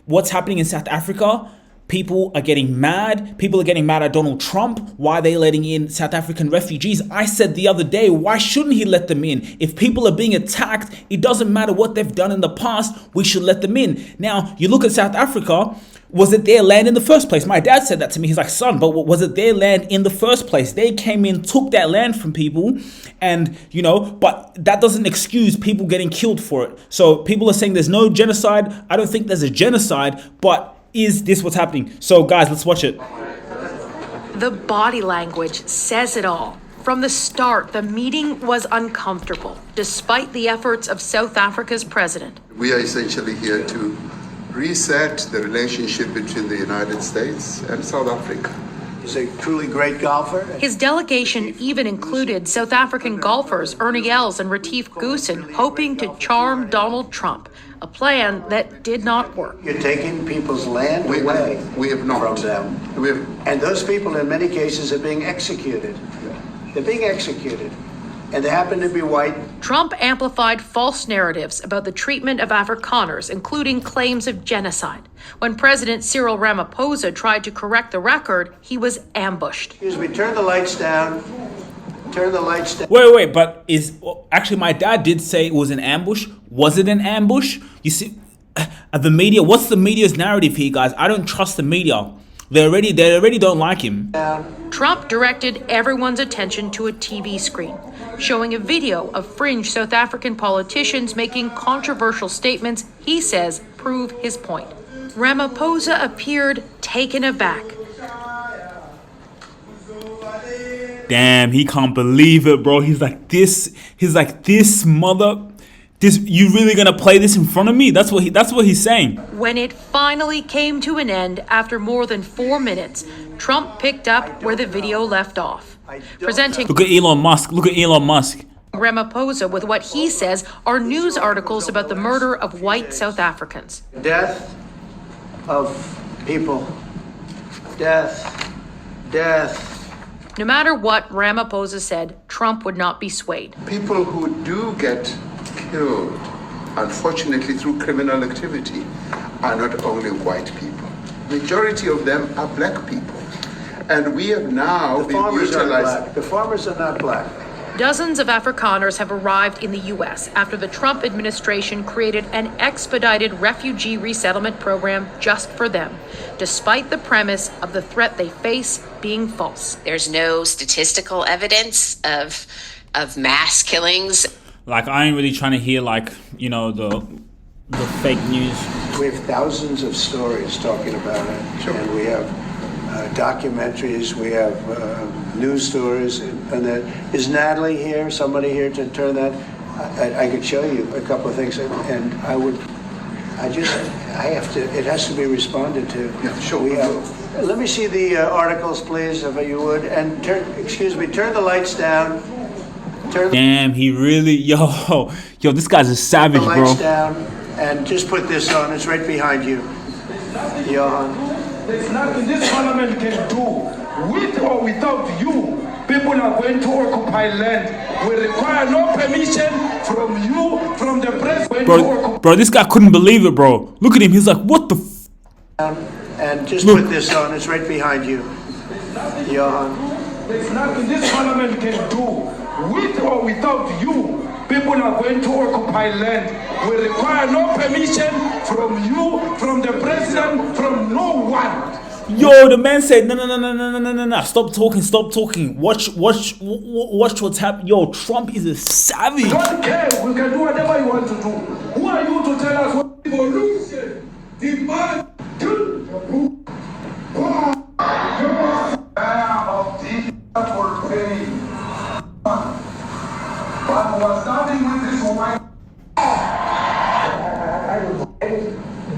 what's happening in South Africa, people are getting mad. People are getting mad at Donald Trump. Why are they letting in South African refugees? I said the other day, why shouldn't he let them in? If people are being attacked, it doesn't matter what they've done in the past, we should let them in. Now, you look at South Africa, was it their land in the first place? My dad said that to me. He's like, son, but was it their land in the first place? They came in, took that land from people, and, you know, but that doesn't excuse people getting killed for it. So people are saying there's no genocide. I don't think there's a genocide, but is this what's happening? So guys, let's watch it. The body language says it all. From the start, the meeting was uncomfortable, despite the efforts of South Africa's president. We are essentially here to reset the relationship between the United States and South Africa. He's a truly great golfer. His delegation even included South African golfers Ernie Els and Retief Goosen, hoping to charm Donald Trump, a plan that did not work. You're taking people's land away we have not. from them. And those people, in many cases, are being executed. They're being executed. And they happen to be white. Trump amplified false narratives about the treatment of Afrikaners, including claims of genocide. When President Cyril Ramaphosa tried to correct the record, he was ambushed. Excuse me, turn the lights down. Turn the lights down. Wait, but actually my dad did say it was an ambush. Was it an ambush? You see, the media, what's the media's narrative here, guys? I don't trust the media. They already don't like him. Trump directed everyone's attention to a TV screen, showing a video of fringe South African politicians making controversial statements he says prove his point. Ramaphosa appeared taken aback. Damn, he can't believe it, bro. He's like, this mother... you really gonna play this in front of me? That's what he's saying. When it finally came to an end after more than 4 minutes, Trump picked up where the video left off, presenting Look at Elon Musk. Ramaphosa with what he says are news articles about the murder of white South Africans. Death of people. Death. No matter what Ramaphosa said, Trump would not be swayed. People who do get killed, unfortunately through criminal activity, are not only white people. Majority of them are black people. And we have now been utilized. The farmers are not black. Dozens of Afrikaners have arrived in the U.S. after the Trump administration created an expedited refugee resettlement program just for them, despite the premise of the threat they face being false. There's no statistical evidence of mass killings. Like, I ain't really trying to hear, like, you know, the fake news. We have thousands of stories talking about it. Sure. And we have documentaries, we have news stories, and that is Natalie here, somebody here to turn that. I could show you a couple of things, and it has to be responded to. Yeah, sure. Let me see the articles, please, if you would, and turn the lights down. Damn, he really, yo, this guy's a savage, bro. Turn the lights down, and just put this on, it's right behind you. Johan. There's nothing this parliament can do, with or without you. People are going to occupy land. We require no permission from you, from the president. Bro, this guy couldn't believe it, bro. Look at him. He's like, what the and just put this on. It's right behind you. Johan. There's nothing this parliament can do, with or without you. People are going to occupy land. We require no permission from you, from the president, from no one. Yo, the man said, no. Stop talking. Watch what's happening. Yo, Trump is a savage. Don't care. We can do whatever you want to do. Who are you to tell us what revolution demand But was starting with this white.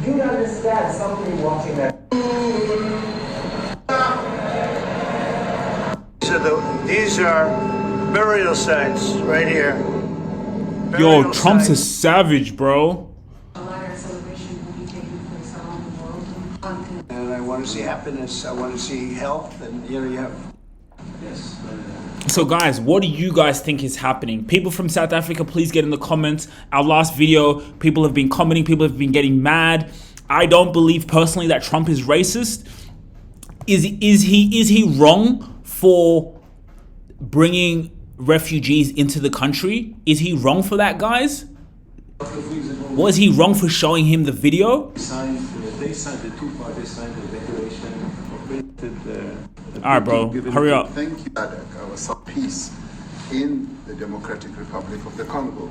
Do you understand something watching that? These are burial sites right here. Yo, Trump's a savage, bro. And I want to see happiness. I want to see health, and you have. Yes. So guys, what do you guys think is happening? People from South Africa, please get in the comments. Our last video, people have been commenting, people have been getting mad. I don't believe personally that Trump is racist. Is he wrong for bringing refugees into the country? Is he wrong for that, guys? Was he wrong for showing him the video? They signed, the two parties signed the declaration. All right, bro, hurry up. Thank you, Sadek, our South peace in the Democratic Republic of the Congo.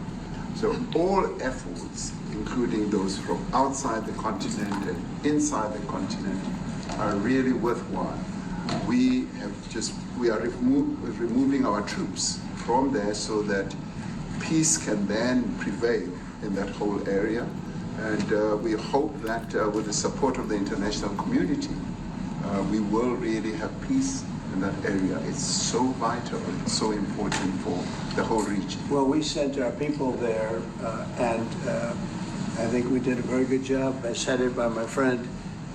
So all efforts, including those from outside the continent and inside the continent, are really worthwhile. We are removing our troops from there so that peace can then prevail in that whole area. And we hope that with the support of the international community, we will really have peace in that area. It's so vital, it's so important for the whole region. Well, we sent our people there, and I think we did a very good job, as headed by my friend,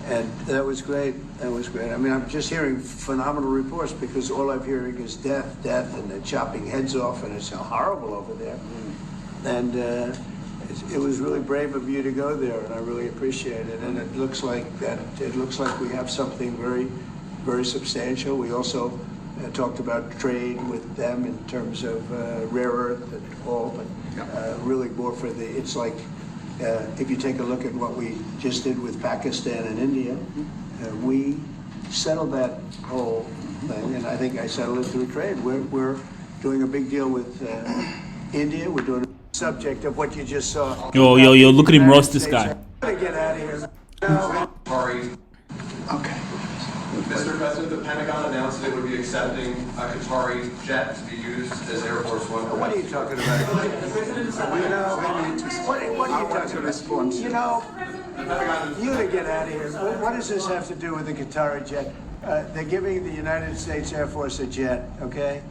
and that was great. That was great. I mean, I'm just hearing phenomenal reports because all I'm hearing is death, and they're chopping heads off, and it's horrible over there. And it was really brave of you to go there, and I really appreciate it. And it looks like we have something very, very substantial. We also talked about trade with them in terms of rare earth and all, but really more for it's like if you take a look at what we just did with Pakistan and India, we settled that whole thing, and I think I settled it through trade. We're doing a big deal with India. We're doing a subject of what you just saw. Yo, look at him roast this guy. Get out of here. Sorry. Okay. Mr. President, the Pentagon announced that it would be accepting a Qatari jet to be used as Air Force One. What are you talking about? What are you talking about? You know, you to get out of here. What does this have to do with the Qatari jet? They're giving the United States Air Force a jet, okay?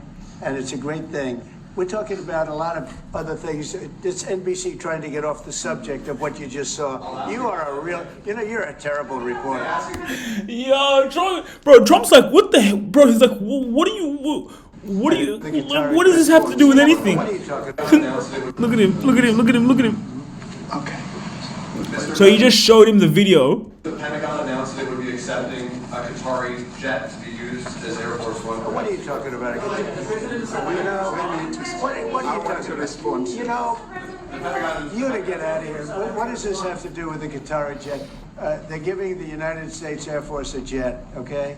And it's a great thing. We're talking about a lot of other things. It's NBC trying to get off the subject of what you just saw. You are a real, you're a terrible reporter. Yo, Trump's like, what the hell? Bro, he's like, what does this have to do with anything? What are you talking about? Look at him. Okay. So he just showed him the video. The Pentagon announced that it would be accepting a Qatari jet to be used as Air Force One. What are you talking about? What are you talking about? You to get out of here. What does this have to do with the Qatari jet? They're giving the United States Air Force a jet, okay?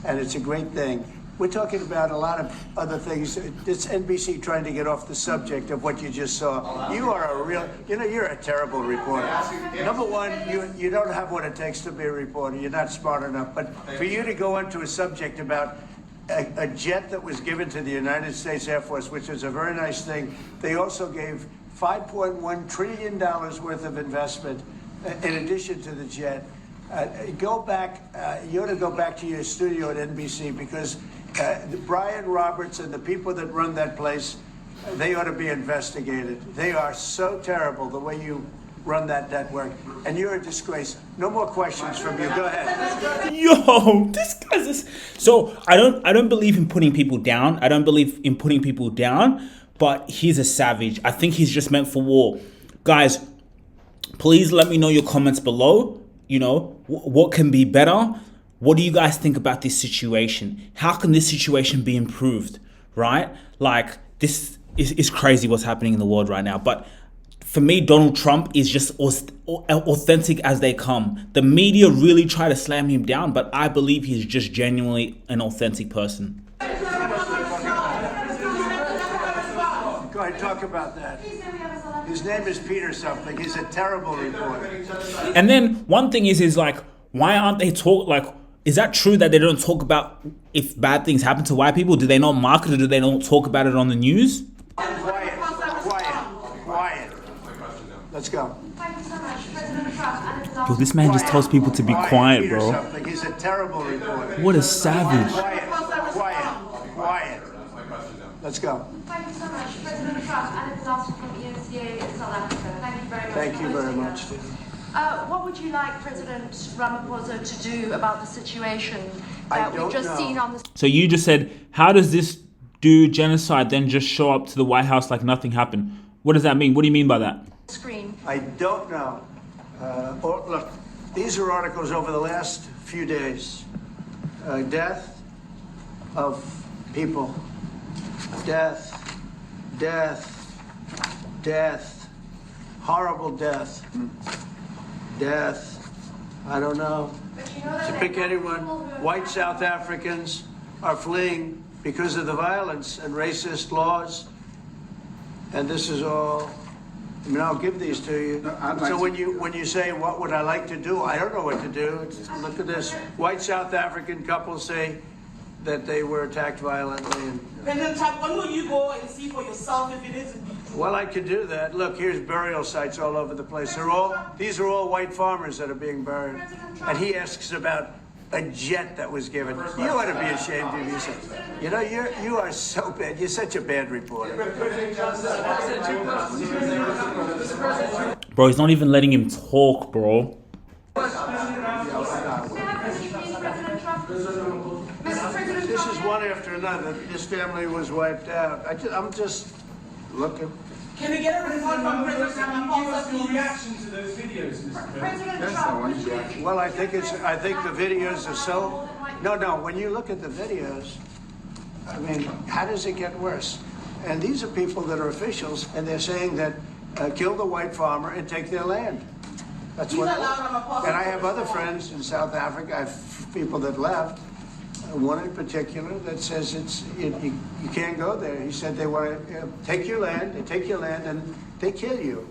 And it's a great thing. We're talking about a lot of other things. It's NBC trying to get off the subject of what you just saw. You are a real, you're a terrible reporter. Number one, you don't have what it takes to be a reporter. You're not smart enough. But for you to go into a subject about a jet that was given to the United States Air Force, which is a very nice thing. They also gave $5.1 trillion worth of investment in addition to the jet. Go back, you ought to go back to your studio at NBC because Brian Roberts and the people that run that place, they ought to be investigated. They are so terrible the way you run that network, and you're a disgrace. No more questions from you. Go ahead. Yo, this guy's so I don't believe in putting people down. I don't believe in putting people down, but he's a savage. I think he's just meant for war. Guys, please let me know your comments below. What can be better? What do you guys think about this situation? How can this situation be improved, right? Like, this is crazy what's happening in the world right now. But for me, Donald Trump is just authentic as they come. The media really try to slam him down, but I believe he's just genuinely an authentic person. Go ahead, talk about that. His name is Peter something. He's a terrible reporter. And then one thing is like, why aren't they is that true that they don't talk about if bad things happen to white people? Do they not market it? Do they not talk about it on the news? Quiet. Let's go. Thank you so much, President Trump. Yo, this man just tells people to be quiet, bro. He's a terrible reporter. What a savage. Quiet. Let's go. Thank you so much, President Trump. And it's also from ENCA in South Africa. Thank you very much. Thank you very much. What would you like President Ramaphosa to do about the situation that we've just seen on the... So you just said, how does this do genocide then just show up to the White House like nothing happened? What does that mean? What do you mean by that? Screen. I don't know. Look, These are articles over the last few days. Death of people. Death. Horrible death. Death. I don't know. To pick anyone, white South Africans are fleeing because of the violence and racist laws. And this is all, I mean, I'll give these to you. So when you say, what would I like to do? I don't know what to do. Look at this. White South African couples say that they were attacked violently. President Trump, when will you go and see for yourself if it is indeed? Well, I could do that. Look, here's burial sites all over the place. These are all white farmers that are being buried. And he asks about a jet that was given. You ought to be ashamed of yourself. You know, you are so bad. You're such a bad reporter. Bro, he's not even letting him talk, bro. This is one after another. This family was wiped out. I'm just looking. Can we get a report from President Ramaphosa? Give us your reaction to those videos, Mr. President. Yes, I want your reaction. Well, I think the videos are so. No. When you look at the videos, I mean, how does it get worse? And these are people that are officials, and they're saying that kill the white farmer and take their land. That's what. And I have other friends in South Africa. I have people that left. One in particular that says you can't go there. He said they want to take your land, they take your land, and they kill you.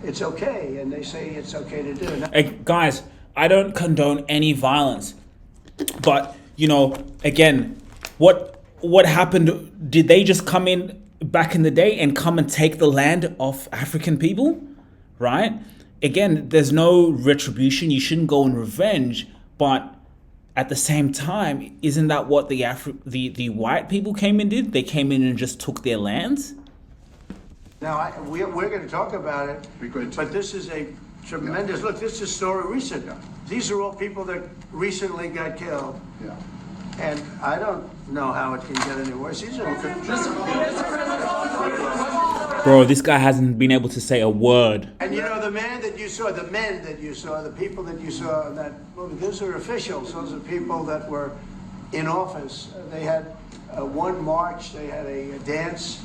It's okay, and they say it's okay to do it. Hey, guys, I don't condone any violence, but you know, again, what happened? Did they just come in back in the day and come and take the land of African people? Right? Again, there's no retribution. You shouldn't go in revenge, but at the same time, isn't that what the white people came and did? They came in and just took their lands? Now, we're going to talk about it, but this is a tremendous, look, this is a story recent. These are all people that recently got killed. Yeah. And I don't know how it can get any worse. These are Bro, this guy hasn't been able to say a word. And you know, the men that you saw, the people that you saw in that movie, those are officials. Those are people that were in office. They had one march, they had a dance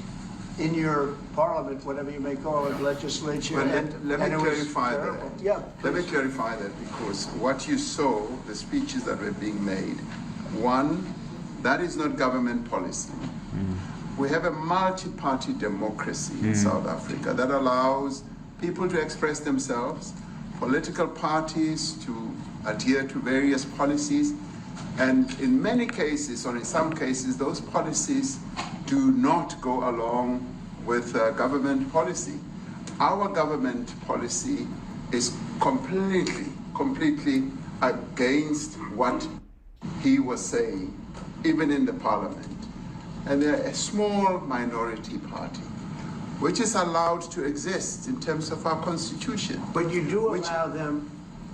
in your parliament, whatever you may call it, legislature. Well, let me clarify that. Yeah, let me clarify that, because what you saw, the speeches that were being made, one, that is not government policy. We have a multi-party democracy in South Africa that allows people to express themselves, political parties to adhere to various policies, and in many cases, or in some cases, those policies do not go along with government policy. Our government policy is completely against what he was saying, even in the parliament. And they're a small minority party, which is allowed to exist in terms of our constitution. But you do allow them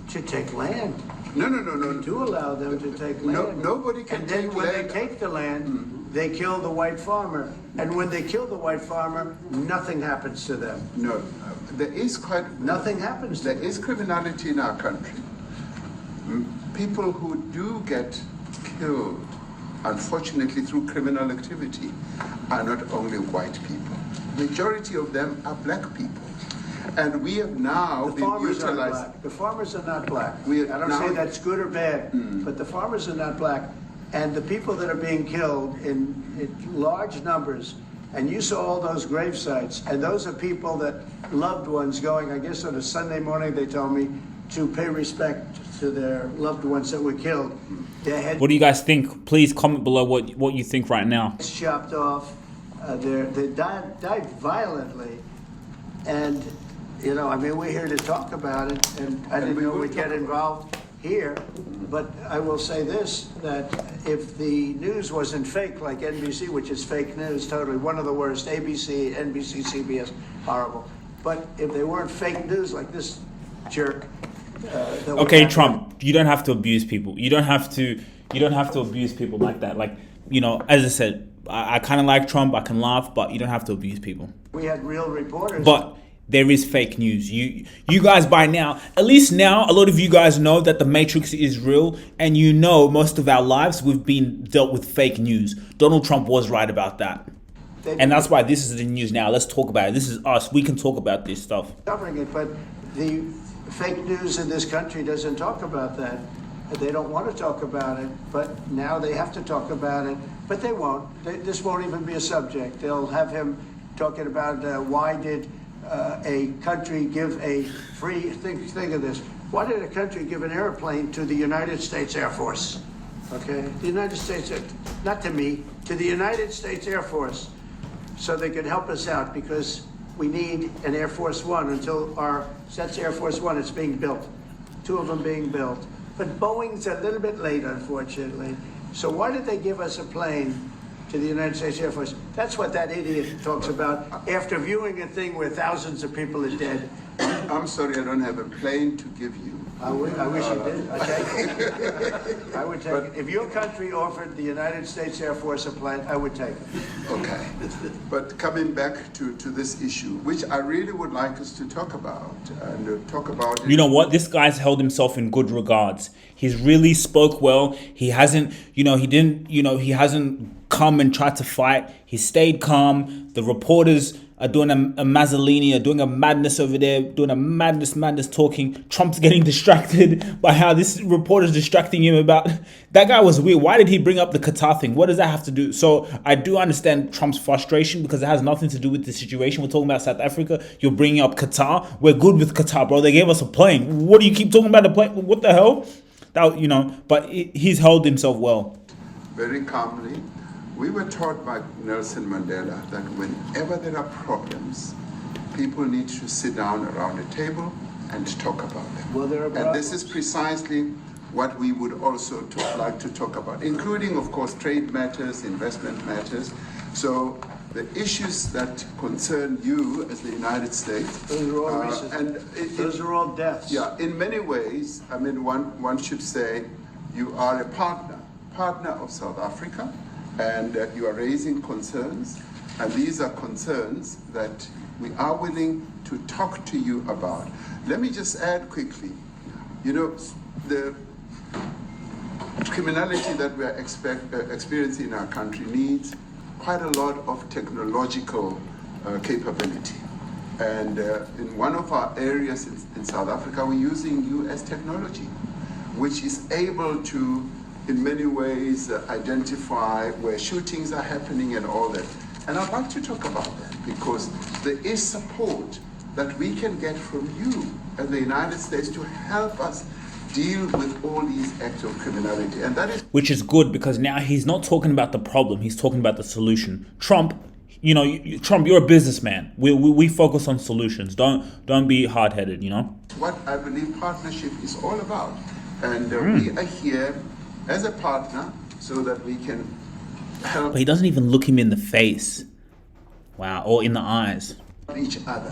to take land. No. You do allow them to take land. Nobody can take land. And then when they take the land, they kill the white farmer. And when they kill the white farmer, nothing happens to them. No, there is nothing happens to them. There is criminality in our country. People who do get killed, unfortunately, through criminal activity, are not only white people. Majority of them are black people. And we have now the farmers are black. The farmers are not black. I don't say that's good or bad, but the farmers are not black. And the people that are being killed in large numbers, and you saw all those grave sites, and those are people that loved ones going, I guess on a Sunday morning, they told me, to pay respect to their loved ones that were killed. What do you guys think? Please comment below what you think right now. Chopped off. They died violently. And, you know, I mean, we're here to talk about it, and I didn't know we'd get involved here. But I will say this, that if the news wasn't fake, like NBC, which is fake news, totally, one of the worst, ABC, NBC, CBS, horrible. But if they weren't fake news like this jerk, okay, Trump, you don't have to abuse people. You don't have to abuse people like that. Like, you know, as I said, I kind of like Trump. I can laugh, but you don't have to abuse people. We had real reporters. But there is fake news. You guys by now, at least now, a lot of you guys know that the Matrix is real, and you know most of our lives we've been dealt with fake news. Donald Trump was right about that. And that's why this is the news now. Let's talk about it. This is us. We can talk about this stuff. Covering it, but the fake news in this country doesn't talk about that. They don't want to talk about it, but now they have to talk about it. But they won't. This won't even be a subject. They'll have him talking about why did a country give a free, think of this, why did a country give an airplane to the United States Air Force? Okay, the United States, not to me, to the United States Air Force, so they could help us out because we need an Air Force One until that's Air Force One, it's being built, 2 of them being built. But Boeing's a little bit late, unfortunately. So why did they give us a plane to the United States Air Force? That's what that idiot talks about after viewing a thing where thousands of people are dead. I'm sorry, I don't have a plane to give you. I wish you did. I'd take it. I would take it. If your country offered the United States Air Force a plane, I would take it. Okay. But coming back to this issue, which I really would like us to talk about, and talk about it. You know what? This guy's held himself in good regards. He's really spoke well. He hasn't, he hasn't come and tried to fight. He stayed calm. The reporters are doing a Mazzolini, are doing a madness over there, doing a madness talking. Trump's getting distracted by how this reporter's distracting him about... That guy was weird. Why did he bring up the Qatar thing? What does that have to do? So I do understand Trump's frustration because it has nothing to do with the situation. We're talking about South Africa. You're bringing up Qatar. We're good with Qatar, bro. They gave us a plane. What do you keep talking about the plane? What the hell? But he's held himself well. Very calmly. We were taught by Nelson Mandela that whenever there are problems, people need to sit down around a table and talk about them. Well, there are and this is precisely what we would also like to talk about, including, of course, trade matters, investment matters. So the issues that concern you as the United States. Those are all those are all deaths. Yeah, in many ways, I mean, one should say you are a partner of South Africa. And you are raising concerns, and these are concerns that we are willing to talk to you about. Let me just add quickly, the criminality that we are experiencing in our country needs quite a lot of technological capability. And in one of our areas in South Africa, we're using US technology, which is able to in many ways identify where shootings are happening and all that. And I'd like to talk about that because there is support that we can get from you and the United States to help us deal with all these acts of criminality. And that is... Which is good because now he's not talking about the problem, he's talking about the solution. Trump, Trump, you're a businessman. We focus on solutions. Don't be hard-headed, What I believe partnership is all about. And we are here as a partner so that we can help. But he doesn't even look him in the face. Wow, or in the eyes. Each other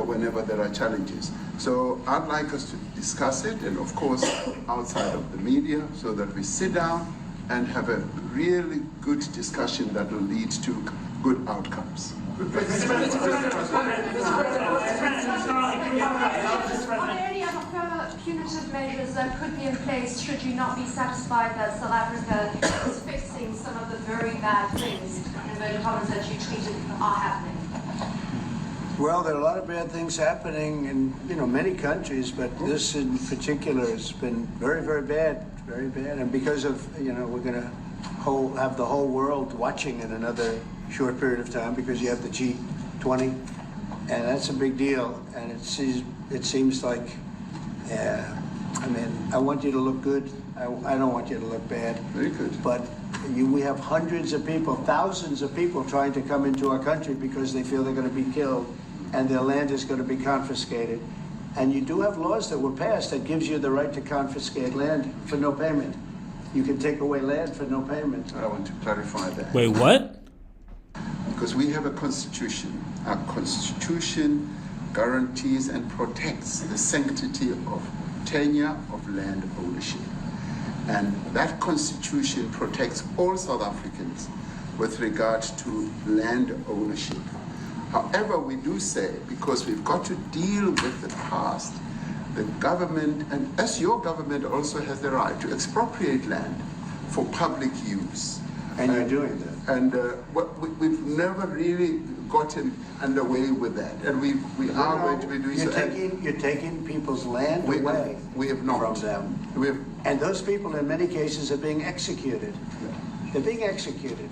whenever there are challenges. So I'd like us to discuss it, and of course outside of the media, so that we sit down and have a really good discussion that will lead to good outcomes. Are there any other further punitive measures that could be in place should you not be satisfied that South Africa is fixing some of the very bad things, in inverted commas, that you tweeted are happening? Well, there are a lot of bad things happening in many countries, but this in particular has been very, very bad, and because of we're going to have the whole world watching in another short period of time because you have the G20, and that's a big deal. And it seems like, I want you to look good. I don't want you to look bad. Very good. But we have hundreds of people, thousands of people trying to come into our country because they feel they're going to be killed and their land is going to be confiscated. And you do have laws that were passed that gives you the right to confiscate land for no payment. You can take away land for no payment. I want to clarify that. Wait, what? Because we have a constitution. Our constitution guarantees and protects the sanctity of tenure of land ownership. And that constitution protects all South Africans with regard to land ownership. However, we do say, because we've got to deal with the past, the government, and as your government also has the right to expropriate land for public use. And you're doing that. And we've never really gotten underway with that. And we are going to be doing so. You're taking people's land away we have not. from them. And those people, in many cases, are being executed. They're being executed.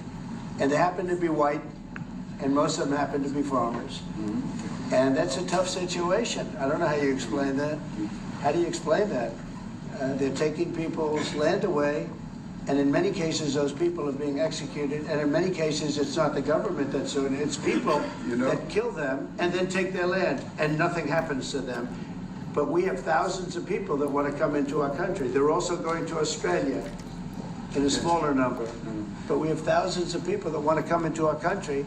And they happen to be white, and most of them happen to be farmers. Mm-hmm. And that's a tough situation. I don't know how you explain that. How do you explain that? They're taking people's land away, and in many cases, those people are being executed. And in many cases, it's not the government that's doing it. It's people that kill them and then take their land, and nothing happens to them. But we have thousands of people that want to come into our country. They're also going to Australia in a smaller number. But we have thousands of people that want to come into our country,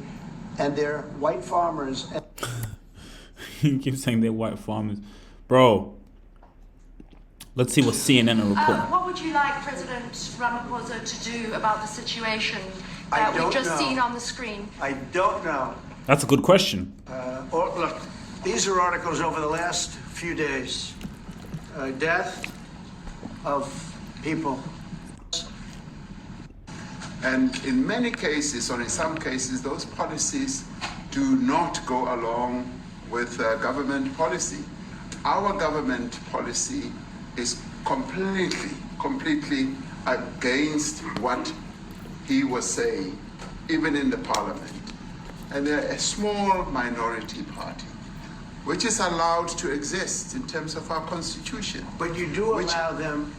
and they're white farmers. You keep saying they're white farmers. Bro, let's see what CNN are reporting. What would you like President Ramaphosa to do about the situation that we've just seen on the screen? I don't know. That's a good question. Look, these are articles over the last few days. Death of people. And in many cases, or in some cases, those policies do not go along with government policy. Our government policy is completely against what he was saying, even in the parliament. And they're a small minority party, which is allowed to exist in terms of our constitution. But you do allow them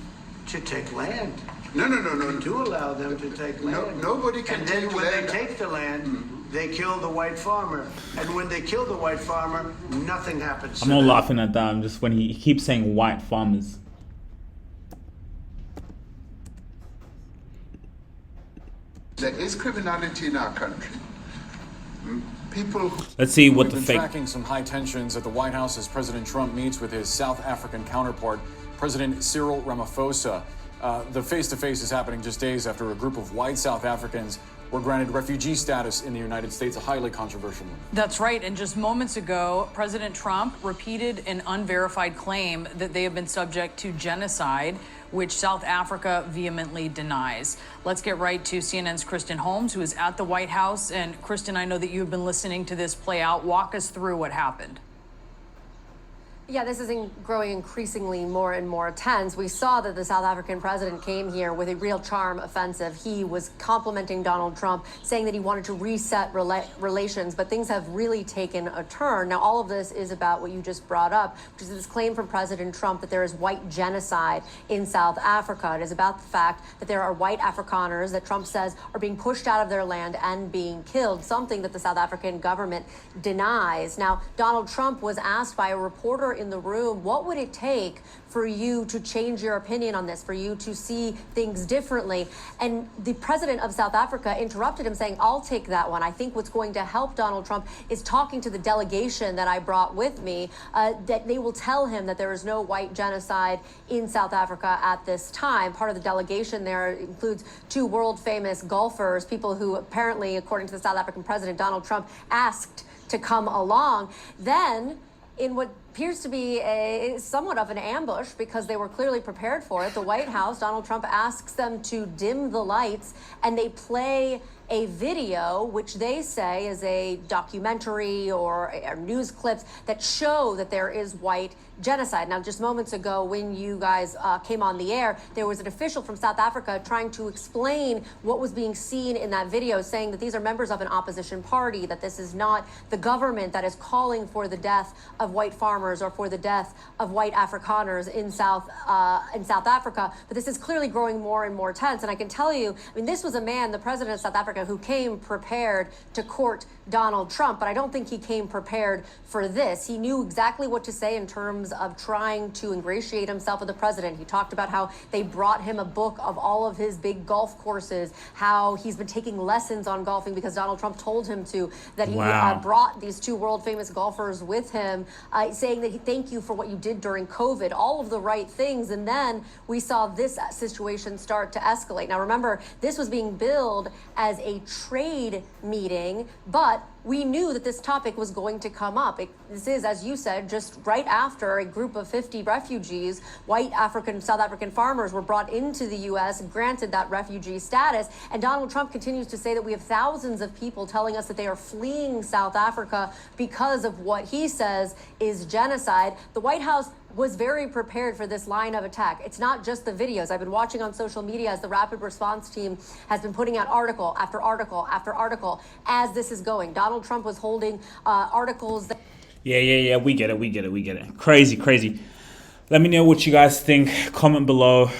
to take land. No. You do allow them to take land. Nobody can take land. And then when they take the land, they kill the white farmer. And when they kill the white farmer, nothing happens to them. I'm not laughing at that. I'm just when he keeps saying white farmers. There is criminality in our country. People. Let's see what We've the been fake. tracking some high tensions at the White House as President Trump meets with his South African counterpart, President Cyril Ramaphosa. The face-to-face is happening just days after a group of white South Africans were granted refugee status in the United States, a highly controversial move. That's right. And just moments ago, President Trump repeated an unverified claim that they have been subject to genocide, which South Africa vehemently denies. Let's get right to CNN's Kristen Holmes, who is at the White House. And Kristen, I know that you've been listening to this play out. Walk us through what happened. Yeah, this is growing increasingly more and more tense. We saw that the South African president came here with a real charm offensive. He was complimenting Donald Trump, saying that he wanted to reset relations, but things have really taken a turn. Now, all of this is about what you just brought up, which is this claim from President Trump that there is white genocide in South Africa. It is about the fact that there are white Afrikaners that Trump says are being pushed out of their land and being killed, something that the South African government denies. Now, Donald Trump was asked by a reporter in the room, what would it take for you to change your opinion on this, for you to see things differently? And the president of South Africa interrupted him, saying, I'll take that one. I think what's going to help Donald Trump is talking to the delegation that I brought with me, that they will tell him that there is no white genocide in South Africa at this time. Part of the delegation there includes two world famous golfers, people who apparently, according to the South African president, Donald Trump asked to come along. Then, in what appears to be somewhat of an ambush, because they were clearly prepared for it, the White House, Donald Trump asks them to dim the lights, and they play a video, which they say is a documentary or news clips that show that there is white genocide. Now, just moments ago, when you guys came on the air, there was an official from South Africa trying to explain what was being seen in that video, saying that these are members of an opposition party, that this is not the government that is calling for the death of white farmers or for the death of white Afrikaners in South Africa. But this is clearly growing more and more tense. And I can tell you, I mean, this was a man, the president of South Africa, who came prepared to court Donald Trump, but I don't think he came prepared for this. He knew exactly what to say in terms of trying to ingratiate himself with the president. He talked about how they brought him a book of all of his big golf courses, how he's been taking lessons on golfing because Donald Trump told him to, that he brought these two world famous golfers with him, saying that he thank you for what you did during COVID, all of the right things. And then we saw this situation start to escalate. Now, remember, this was being billed as a trade meeting, but we knew that this topic was going to come up. This is, as you said, just right after a group of 50 refugees, South African farmers were brought into the U.S. and granted that refugee status. And Donald Trump continues to say that we have thousands of people telling us that they are fleeing South Africa because of what he says is genocide. The White House was very prepared for this line of attack. It's not just the videos. I've been watching on social media as the rapid response team has been putting out article after article after article as this is going. Donald Trump was holding articles that... Yeah, we get it. Crazy. Let me know what you guys think. Comment below.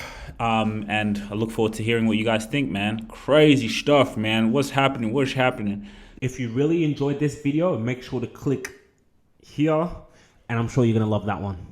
And I look forward to hearing what you guys think, man. Crazy stuff, man. What's happening? If you really enjoyed this video, make sure to click here, and I'm sure you're gonna love that one.